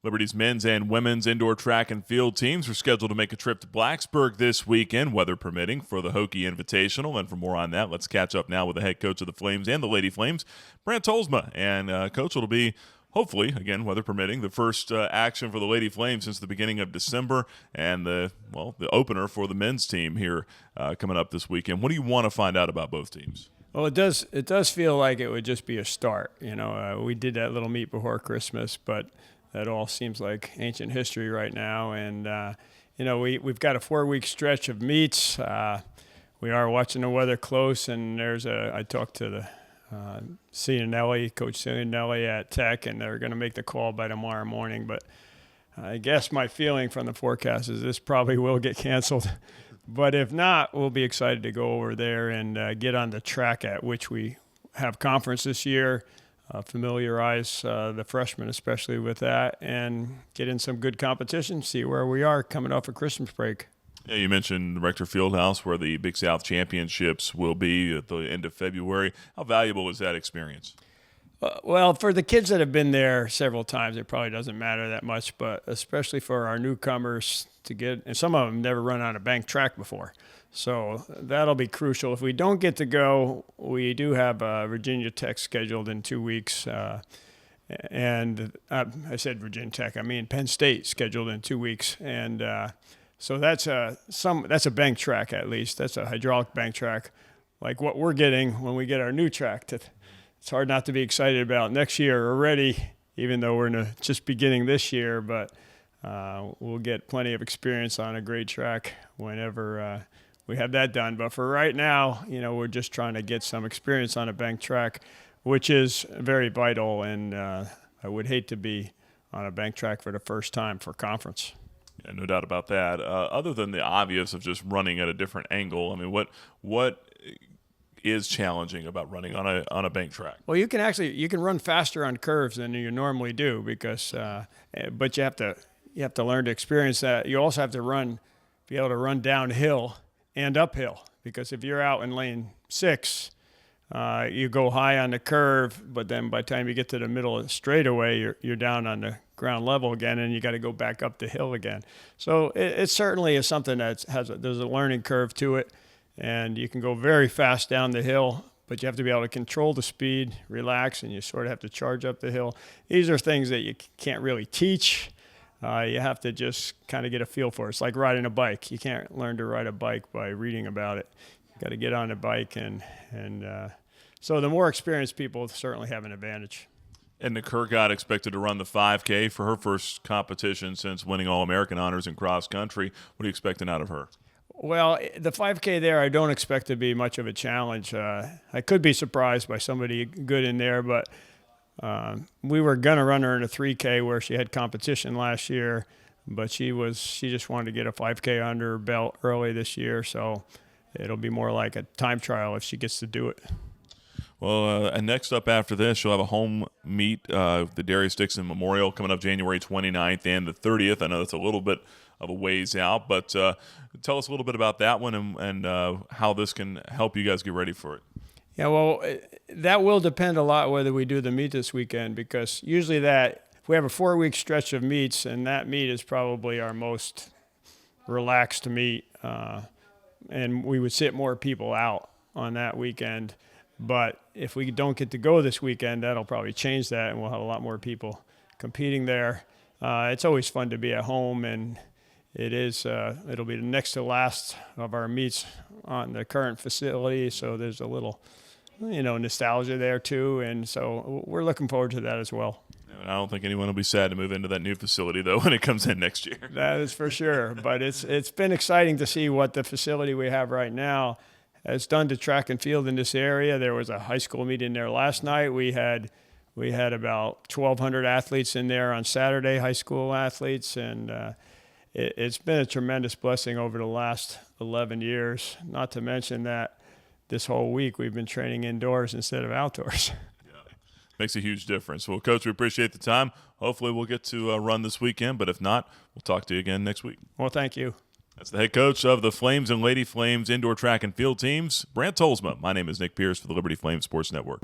Liberty's men's and women's indoor track and field teams are scheduled to make a trip to Blacksburg this weekend, weather permitting, for the Hokie Invitational. And for more on that, let's catch up now with the head coach of the Flames and the Lady Flames, Brant Tolsma. And Coach, it'll be, hopefully, again, weather permitting, the first action for the Lady Flames since the beginning of December, and the opener for the men's team here coming up this weekend. What do you want to find out about both teams? Well, it does feel like it would just be a start. We did that little meet before Christmas, but that all seems like ancient history right now. And, we've got a 4-week stretch of meets. We are watching the weather close, and I talked to the Coach Cianelli at Tech, and they're going to make the call by tomorrow morning. But I guess my feeling from the forecast is this probably will get canceled. But if not, we'll be excited to go over there and get on the track at which we have conference this year, familiarize the freshmen especially with that, and get in some good competition, see where we are coming off a Christmas break. Yeah, you mentioned the Rector Fieldhouse, where the Big South Championships will be at the end of February. How valuable is that experience? Well, for the kids that have been there several times, it probably doesn't matter that much, but especially for our newcomers to get, and some of them never run on a bank track before. So that'll be crucial. If we don't get to go, we do have Virginia Tech scheduled in 2 weeks. And I said Virginia Tech, I mean Penn State scheduled in 2 weeks. And so that's a bank track at least. That's a hydraulic bank track, like what we're getting when we get our new track. It's hard not to be excited about next year already, even though we're just beginning this year. But we'll get plenty of experience on a great track whenever we have that done. But for right now, we're just trying to get some experience on a bank track, which is very vital. And I would hate to be on a bank track for the first time for conference. Yeah, no doubt about that. Other than the obvious of just running at a different angle, I mean, what is challenging about running on a bank track? Well, you can run faster on curves than you normally do but you have to learn to experience that. You also have to be able to run downhill and uphill, because if you're out in lane 6, you go high on the curve, but then by the time you get to the middle of the straightaway, you're down on the ground level again, and you got to go back up the hill again. So it certainly is something there's a learning curve to it. And you can go very fast down the hill, but you have to be able to control the speed, relax, and you sort of have to charge up the hill. These are things that you can't really teach. You have to just kind of get a feel for it. It's like riding a bike. You can't learn to ride a bike by reading about it. You got to get on a bike, and so the more experienced people certainly have an advantage. And Kurgat expected to run the 5K for her first competition since winning All-American honors in cross country. What are you expecting out of her? Well, the 5K there, I don't expect to be much of a challenge. I could be surprised by somebody good in there, but we were going to run her in a 3K where she had competition last year, but she just wanted to get a 5K under her belt early this year, so it'll be more like a time trial if she gets to do it. Well, and next up after this, you'll have a home meet, the Darius Dixon Memorial, coming up January 29th and the 30th. I know that's a little bit of a ways out, but tell us a little bit about that one and how this can help you guys get ready for it. Yeah, well, that will depend a lot whether we do the meet this weekend, because usually if we have a 4-week stretch of meets, and that meet is probably our most relaxed meet, and we would sit more people out on that weekend. But if we don't get to go this weekend, that'll probably change that, and we'll have a lot more people competing there. It's always fun to be at home, and it'll be the next to last of our meets on the current facility, so there's a little nostalgia there too, and so we're looking forward to that as well. I don't think anyone will be sad to move into that new facility, though, when it comes in next year. That is for sure, but it's been exciting to see what the facility we have right now has done to track and field in this area. There was a high school meet in there last night. We had about 1,200 athletes in there on Saturday, high school athletes, and it's been a tremendous blessing over the last 11 years, not to mention that this whole week we've been training indoors instead of outdoors. Yeah, makes a huge difference. Well, Coach, we appreciate the time. Hopefully we'll get to run this weekend, but if not, we'll talk to you again next week. Well, thank you. That's the head coach of the Flames and Lady Flames indoor track and field teams, Brant Tolsma. My name is Nick Pierce for the Liberty Flames Sports Network.